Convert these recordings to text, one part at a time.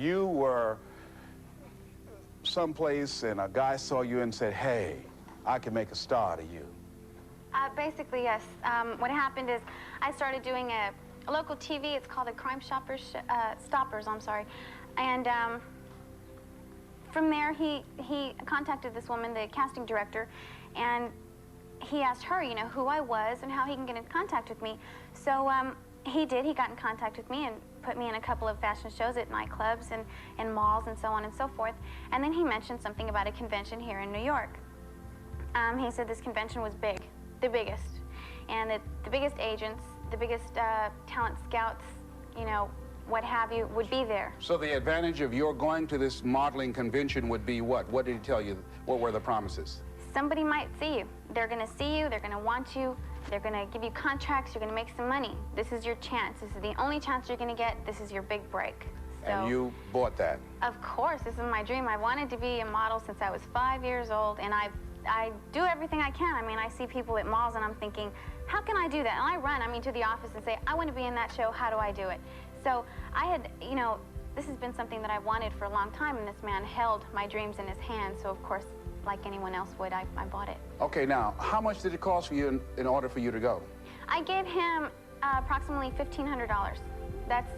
you were someplace and a guy saw you and said, hey, I can make a star out of you. Basically, yes. What happened is I started doing a local TV. It's called the Crime Stoppers, I'm sorry. And from there, he contacted this woman, the casting director, and he asked her, you know, who I was and how he can get in contact with me. So he did. He got in contact with me and put me in a couple of fashion shows at nightclubs and malls and so on and so forth. And then he mentioned something about a convention here in New York. He said this convention was big, the biggest, and that the biggest agents, the biggest talent scouts, you know, what have you, would be there. So the advantage of your going to this modeling convention would be what? What did he tell you? What were the promises? Somebody might see you. They're going to see you. They're going to want you. They're going to give you contracts. You're going to make some money. This is your chance. This is the only chance you're going to get. This is your big break. So, and you bought that? Of course. This is my dream. I wanted to be a model since I was 5 years old, and I do everything I can. I mean, I see people at malls, and I'm thinking, how can I do that? And I run, to the office and say, I want to be in that show. How do I do it? So I had, you know, this has been something that I wanted for a long time, and this man held my dreams in his hands. So, of course, like anyone else would, I bought it. Okay, now, how much did it cost for you in order for you to go? I gave him approximately $1,500. That's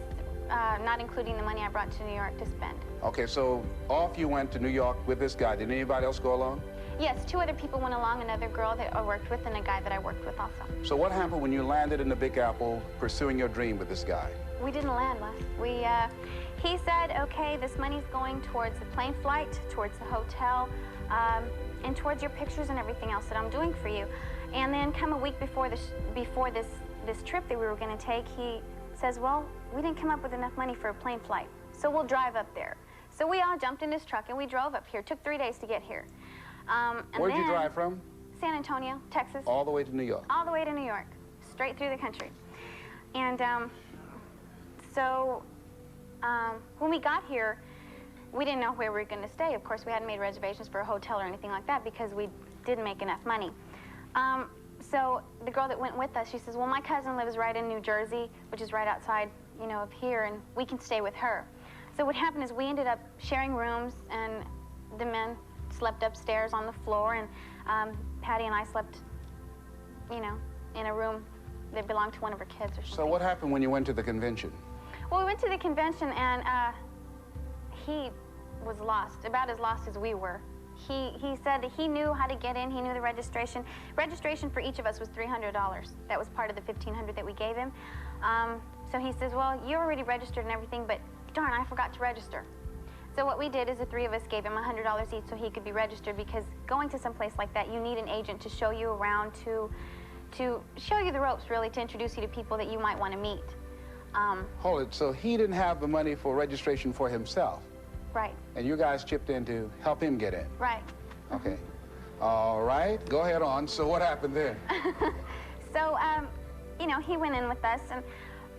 not including the money I brought to New York to spend. Okay, so off you went to New York with this guy. Did anybody else go along? Yes, 2 other people went along, another girl that I worked with and a guy that I worked with also. So what happened when you landed in the Big Apple pursuing your dream with this guy? We didn't land, Les. He said, okay, this money's going towards the plane flight, towards the hotel, and towards your pictures and everything else that I'm doing for you. And then come a week before this trip that we were going to take, he says, well, we didn't come up with enough money for a plane flight, so we'll drive up there. So we all jumped in his truck and we drove up here. It took 3 days to get here. Where'd you drive from? San Antonio, Texas. All the way to New York? All the way to New York, straight through the country. And so when we got here, we didn't know where we were going to stay. Of course, we hadn't made reservations for a hotel or anything like that because we didn't make enough money. So the girl that went with us, she says, well, my cousin lives right in New Jersey, which is right outside, you know, of here, and we can stay with her. So what happened is we ended up sharing rooms, and the men slept upstairs on the floor, and Patty and I slept, you know, in a room that belonged to one of her kids or something. So what happened when you went to the convention? Well, we went to the convention, and he was lost, about as lost as we were. He said that he knew how to get in. He knew the registration. Registration for each of us was $300. That was part of the $1,500 that we gave him. So he says, well, you're already registered and everything, but darn, I forgot to register. So what we did is the 3 of us gave him $100 each so he could be registered, because going to some place like that, you need an agent to show you around, to show you the ropes, really, to introduce you to people that you might want to meet. Hold it, so he didn't have the money for registration for himself? Right. And you guys chipped in to help him get in? Right. Okay. All right, go ahead on. So what happened then? So, you know, he went in with us, and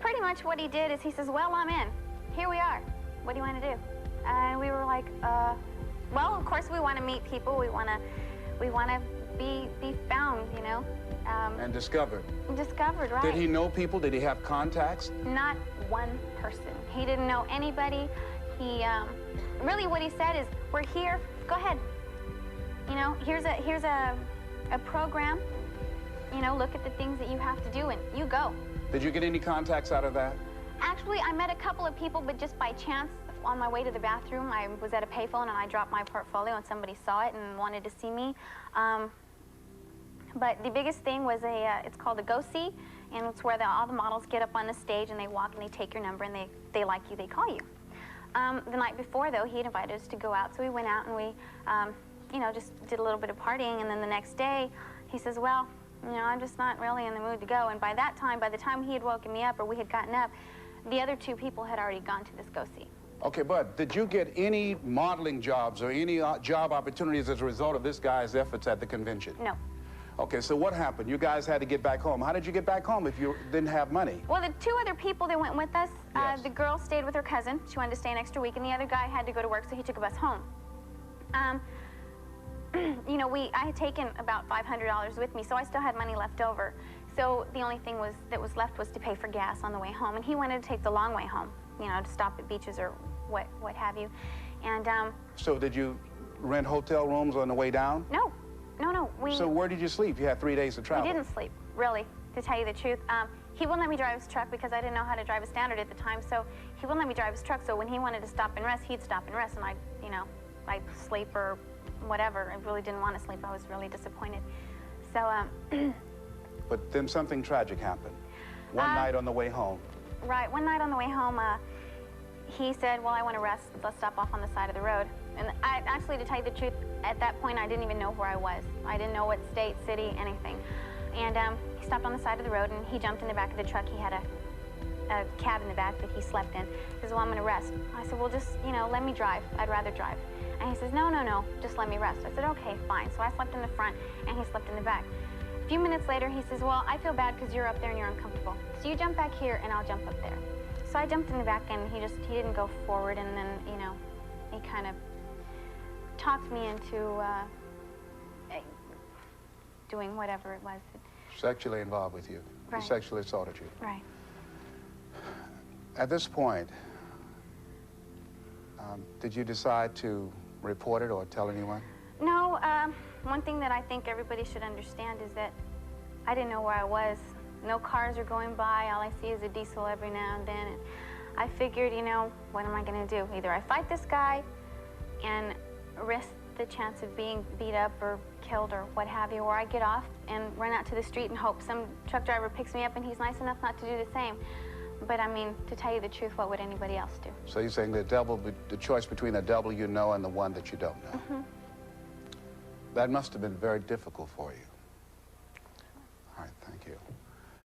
pretty much what he did is he says, well, I'm in. Here we are. What do you want to do? And we were like, well, of course we want to meet people. We want to be found, you know. And discovered. Discovered, right. Did he know people? Did he have contacts? Not one person. He didn't know anybody. He, really what he said is, we're here, go ahead. You know, here's a program. You know, look at the things that you have to do, and you go. Did you get any contacts out of that? Actually, I met a couple of people, but just by chance, on my way to the bathroom, I was at a payphone and I dropped my portfolio and somebody saw it and wanted to see me. But the biggest thing was it's called a go-see, and it's where all the models get up on the stage and they walk and they take your number and they like you, they call you. The night before, though, he invited us to go out, so we went out and we, you know, just did a little bit of partying, and then the next day, he says, well, you know, I'm just not really in the mood to go. And by the time he had woken me up or we had gotten up, the other 2 people had already gone to this go-see. Okay, but did you get any modeling jobs or any job opportunities as a result of this guy's efforts at the convention? No. Okay, so what happened? You guys had to get back home. How did you get back home if you didn't have money? Well, the 2 other people that went with us, yes. The girl stayed with her cousin. She wanted to stay an extra week, and the other guy had to go to work, so he took a bus home. You know, I had taken about $500 with me, so I still had money left over. So the only thing that was left was to pay for gas on the way home, and he wanted to take the long way home, you know, to stop at beaches or what have you. And So did you rent hotel rooms on the way down? no, no, So where did you sleep? You had 3 days to travel. we didn't sleep, really, to tell you the truth. He wouldn't let me drive his truck because I didn't know how to drive a Standard at the time, so he wouldn't let me drive his truck. So when he wanted to stop and rest, he'd stop and rest, and I'd sleep or whatever. I really didn't want to sleep. I was really disappointed. So, But then something tragic happened. One night on the way home. right, one night on the way home, he said, well, I want to rest. Let's stop off on the side of the road. And actually, to tell you the truth, at that point, I didn't even know where I was. I didn't know what state, city, anything. And he stopped on the side of the road, and he jumped in the back of the truck. He had a cab in the back that he slept in. He says, well, I'm going to rest. I said, well, just, let me drive. I'd rather drive. And he says, no, no, no, just let me rest. I said, okay, fine. So I slept in the front, and he slept in the back. A few minutes later, he says, well, I feel bad because you're up there and you're uncomfortable. So you jump back here, and I'll jump up there. So I jumped in the back, and he didn't go forward, and then, he kind of talked me into doing whatever it was. Sexually involved with you. Right. He sexually assaulted you. Right. At this point, did you decide to report it or tell anyone? No, one thing that I think everybody should understand is that I didn't know where I was. No cars are going by. All I see is a diesel every now and then. And I figured, what am I going to do? Either I fight this guy and risk the chance of being beat up or killed or what have you, or I get off and run out to the street and hope some truck driver picks me up and he's nice enough not to do the same. But I mean, to tell you the truth, what would anybody else do? So you're saying the choice between the devil you know and the one that you don't know. Mm-hmm. That must have been very difficult for you.